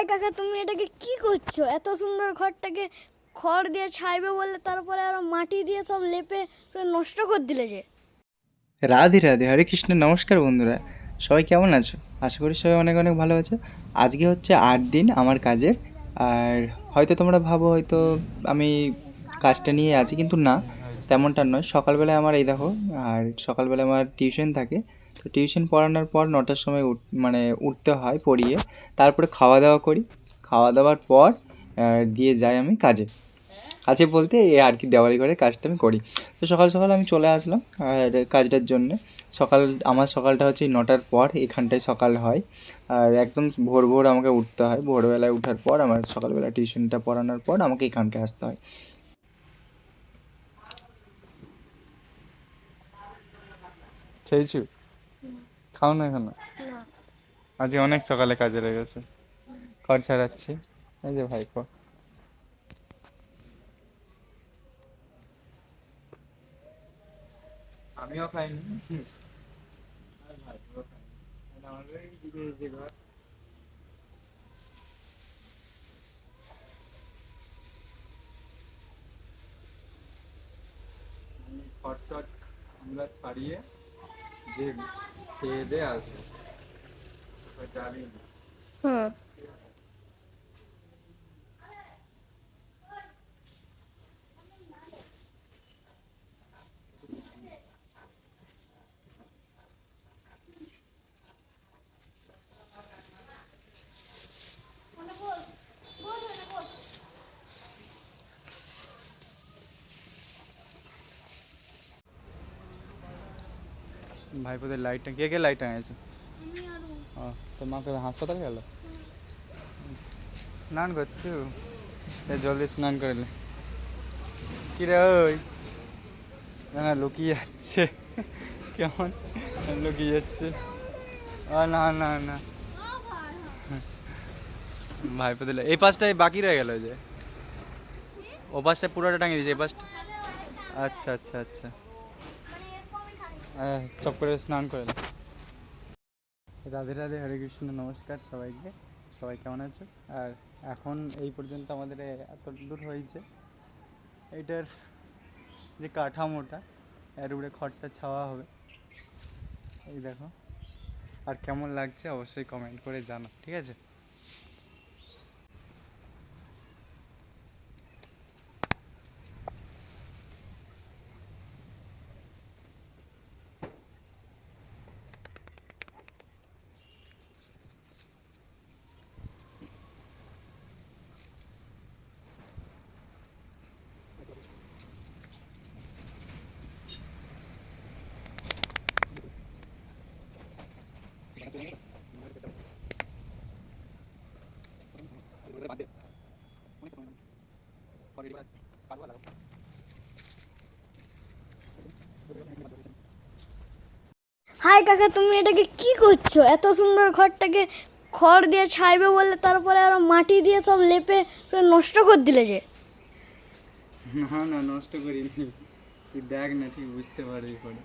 High কাকা, তুমি এটাকে কি করছো? এত সুন্দর ঘরটাকে খড় দিয়ে ছাইবে বললে, তারপরে আরো মাটি দিয়ে সব লেপে পুরো নষ্ট করে দিলে যে। রাধে রাধে, হরে কৃষ্ণ। নমস্কার বন্ধুরা, সবাই কেমন আছো? আশা করি সবাই অনেক অনেক ভালো আছে। আজকে হচ্ছে 8 দিন আমার কাজের। আর হয়তো তোমরা ভাবো হয়তো আমি কাজটা নিয়ে আছি, কিন্তু না, তেমনটা নয়। সকালবেলায় আমার এই দেখো, আর সকালবেলায় আমার টিউশন থাকে। তো টিউশন পড়ানোর পর 9টার সময় মানে উঠতে হয় পড়িয়ে। তারপরে খাওয়া দাওয়া করি। খাওয়া দাওয়ার পর দিয়ে যাই আমি কাজে। কাছে বলতে এই আর কি, দেওয়ালি ঘরের কাজটা আমি করি। তো সকাল সকাল আমি চলে আসলাম আর কাজটার জন্যে। আমার সকালটা হচ্ছে 9টার পর এখানটায় সকাল হয়। আর একদম ভোর ভোর আমাকে উঠতে হয়। ভোরবেলায় ওঠার পর আমার সকালবেলা টিউশনটা পড়ানোর পর আমাকে এখানটায় আসতে হয়। খেয়েছি? খাও না এখনো? আজকে অনেক সকালে কাজে লেগেছে। খড় ছাড়াচ্ছি। এই যে ভাইপো। আমিও খাইনি, আর ভাইপো খাইনি। আমাদের এই ঘর খড় টড় আমরা ছাড়িয়ে যে খেয়ে দিয়ে আসবো। জানি না। হুম। ভাইপোদের লাইটটা কে কে লাইট আনিয়েছে? ও, তোর মা কোথায় হাসপাতাল গেল? স্নান করছু? জলদি স্নান করলে। কিরে ওই, না লুকিয়ে যাচ্ছে। কেমন লুকিয়ে যাচ্ছে? না না না, ভাইপোদের এই পাশটাই বাকি রয়ে গেল যে। ও পাশটা পুরোটা টাঙিয়ে দিয়েছে, এই পাশটা। আচ্ছা আচ্ছা আচ্ছা। চপ করে স্নান করে নে। রাধে রাধে, হরে কৃষ্ণ, নমস্কার সবাইকে। সবাই কেমন আছো? আর এখন এই পর্যন্ত আমাদের এত দূর হয়েছে। এইটার যে কাঠামোটা, এর উপরে খড়টা ছাওয়া হবে। এই দেখো। আর কেমন লাগছে অবশ্যই কমেন্ট করে জানো, ঠিক আছে? হাই কাকা, তুমি এটাকে কি করছো? এত সুন্দর ঘরটাকে খড় দিয়ে ছাইবে বললে, তারপরে আরো মাটি দিয়ে সব লেপে পুরো নষ্ট করে দিলে যে। না না, নষ্ট করিনি। তুই দেখ না, ঠিক বুঝতে পারবি পরে।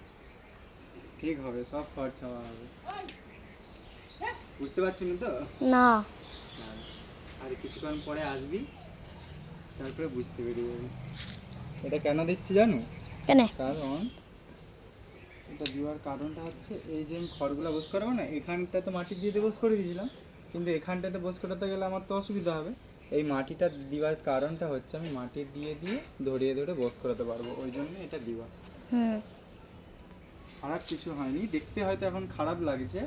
ঠিক হবে, সব খড় ছাওয়া হবে। বুঝতে পারছি না তো? না। আর কিছুক্ষণ পরে আসবি, তারপরে বুঝতে পেরে যাবি। এটা কেন দিচ্ছি জানো? কেন? কারণ এটা দেওয়ার কারণটা হচ্ছে, এই যে আমি খড়গুলো বোস করাবো না, এখানটা তো মাটি দিয়ে বোস করে দিয়েছিলাম, কিন্তু এখানটাতে বোস করাতে গেলে আমার তো অসুবিধা হবে। এই মাটিটা দেওয়ার কারণটা হচ্ছে আমি মাটি দিয়ে দিয়ে ধরিয়ে ধরে বোস করাতে পারবো, ওই জন্য এটা দেওয়া। হুম। খারাপ কিছু হয়নি, দেখতে হয়তো এখন খারাপ লাগছে,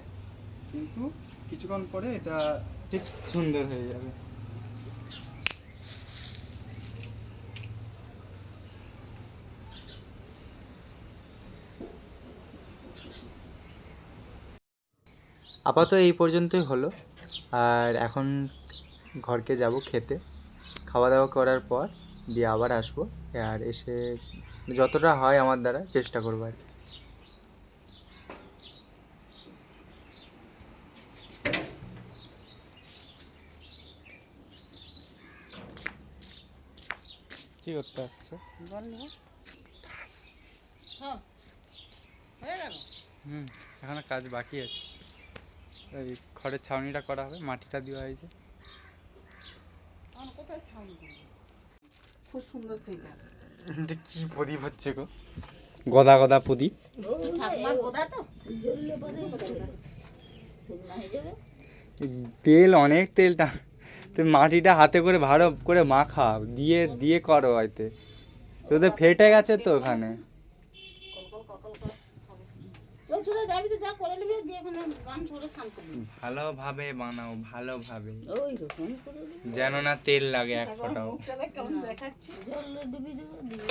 কিন্তু কিছুক্ষণ পরে এটা ঠিক সুন্দর হয়ে যাবে। আপাতত এই পর্যন্তই হলো। আর এখন ঘরকে যাব খেতে। খাওয়া দাওয়া করার পর দিয়ে আবার আসবো। আর এসে যতটা হয় আমার দ্বারা চেষ্টা করবো আর কি। কী করতে আসছে? হুম, এখনো কাজ বাকি আছে। এই খড়ের ছাউনিটা করা হবে, মাটিটা দেওয়া হয়েছে। খুব সুন্দর সেইটা। এটা কি প্রদীপ হচ্ছে গো? গদা গদা প্রদীপ। ঠাকুমার গোদা তো তেল অনেক তেলটা, তুমি মাটিটা হাতে করে ভালো করে মাখাও, দিয়ে দিয়ে করো হয়তো। তোদের ফেটে গেছে তো ওখানে। চলে যাবি তো, যা করে নিবি দিয়ে ওখানে গান করে স্নান করবি। ভালোভাবে বানাও, ভালোভাবে, ওই রকম করে দিবি। যেন না তেল লাগে এক ফোঁটাও। কেমন দেখাচ্ছে জল ডুবি দেবো দিয়ে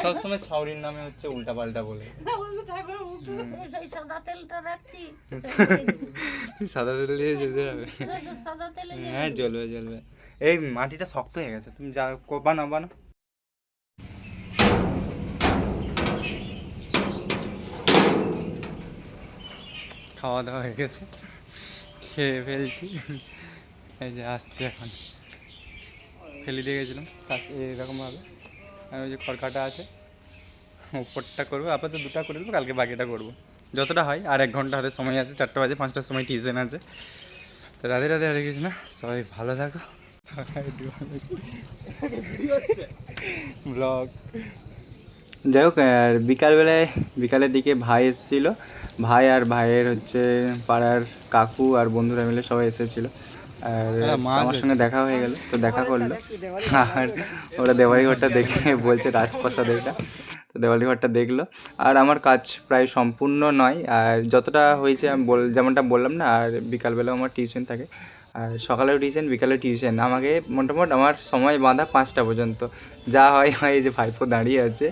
সবসময় ছাউরির নামে হচ্ছে উল্টা পাল্টা বলে। সেই সাদা তেলটা রাখছি সাদা তেল দিয়ে জ্বলতে হবে। সাদা তেলে হ্যাঁ জ্বলবে জ্বলবে। এই মাটিটা শক্ত হয়ে গেছে, তুমি যা বানাও বানাও। খাওয়া দাওয়া হয়ে গেছে, খেয়ে ফেলছি। এই যে আসছে এখন, ফেলে দিয়ে গেছিলাম এরকমভাবে। আর ওই যে খড়কাটা আছে, উপরটা করবো, আপাতত দুটা করে দেবো, কালকে বাকিটা করবো যতটা হয়। আর 1 ঘন্টা হাতে সময় আছে, 4টা বাজে, 5টার সময় টিউশন আছে। তো রাধে রাধে, হরে কৃষ্ণ, সবাই ভালো থাকো। ব্লগ যাই হোক, আর বিকালের দিকে ভাই এসেছিল, ভাই আর ভাইয়ের হচ্ছে পাড়ার কাকু আর বন্ধুরা মিলে সবাই এসেছিলো। আর আমার সঙ্গে দেখা হয়ে গেল, তো দেখা করলো। আর ওরা দেওয়ালি ঘরটা দেখে বলছে রাজপ্রাসাদ এটা, তো দেওয়ালি ঘরটা দেখলো। আর আমার কাজ প্রায় সম্পূর্ণ নয়, আর যতটা হয়েছে আমি যেমনটা বললাম না। আর বিকালবেলাও আমার টিউশন থাকে, আর সকালেও টিউশন, বিকালেও টিউশন। আমাকে মোটামুটি আমার সময় বাঁধা 5টা পর্যন্ত, যা হয় হয়। এই যে ভাইপো দাঁড়িয়ে আছে,